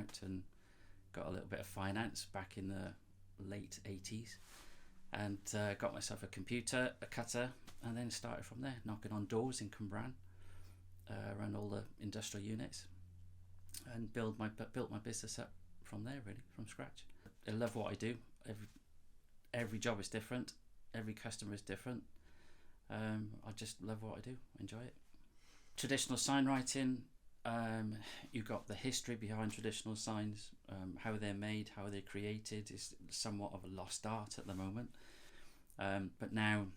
out and got a little bit of finance back in the late 80s, and got myself a computer, a cutter, and then started from there, knocking on doors in Cwmbran, around all the industrial units, and built my business up from there, really, from scratch. I love what I do. Every job is different, every customer is different. I just love what I do, enjoy it. Traditional sign writing, you've got the history behind traditional signs, how they're made, how they're created is somewhat of a lost art at the moment. But now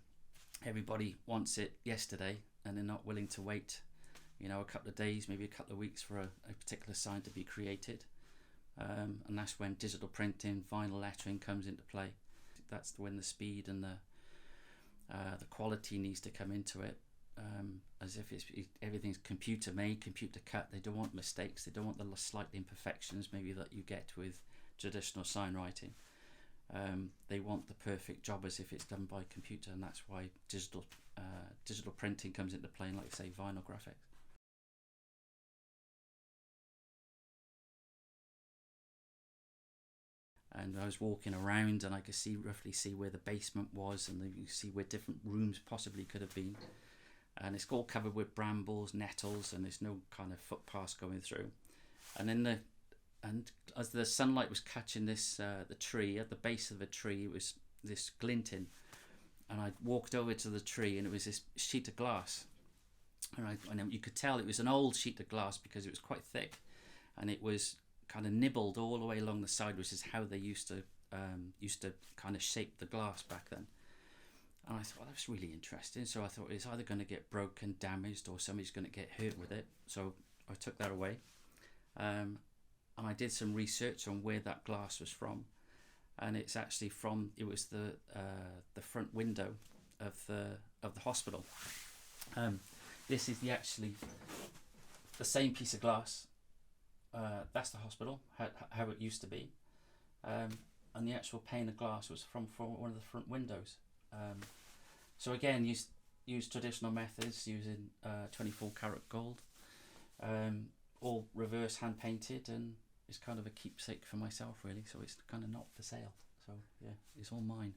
everybody wants it yesterday, and they're not willing to wait, a couple of days, maybe a couple of weeks for a particular sign to be created. And that's when digital printing, vinyl lettering comes into play. That's when the speed and the quality needs to come into it. As if everything's computer made, computer cut. They don't want mistakes. They don't want the slight imperfections maybe that you get with traditional sign writing. They want the perfect job as if it's done by computer, and that's why digital printing comes into play, and like I say, vinyl graphics. And I was walking around, and I could roughly see where the basement was, and you see where different rooms possibly could have been. And it's all covered with brambles, nettles, and there's no kind of footpaths going through. And as the sunlight was catching this the tree, at the base of the tree, it was this glinting. And I walked over to the tree, and it was this sheet of glass. And you could tell it was an old sheet of glass because it was quite thick, and it was kind of nibbled all the way along the side, which is how they used to kind of shape the glass back then. And I thought, well, that's really interesting. So I thought it's either going to get broken, damaged, or somebody's going to get hurt with it. So I took that away, and I did some research on where that glass was from, and it's actually it was the front window of the hospital. This is actually the same piece of glass. That's the hospital, how it used to be, and the actual pane of glass was from one of the front windows. So again, use traditional methods using 24 karat gold, all reverse hand painted, and it's kind of a keepsake for myself, really. So it's kind of not for sale. So yeah, it's all mine.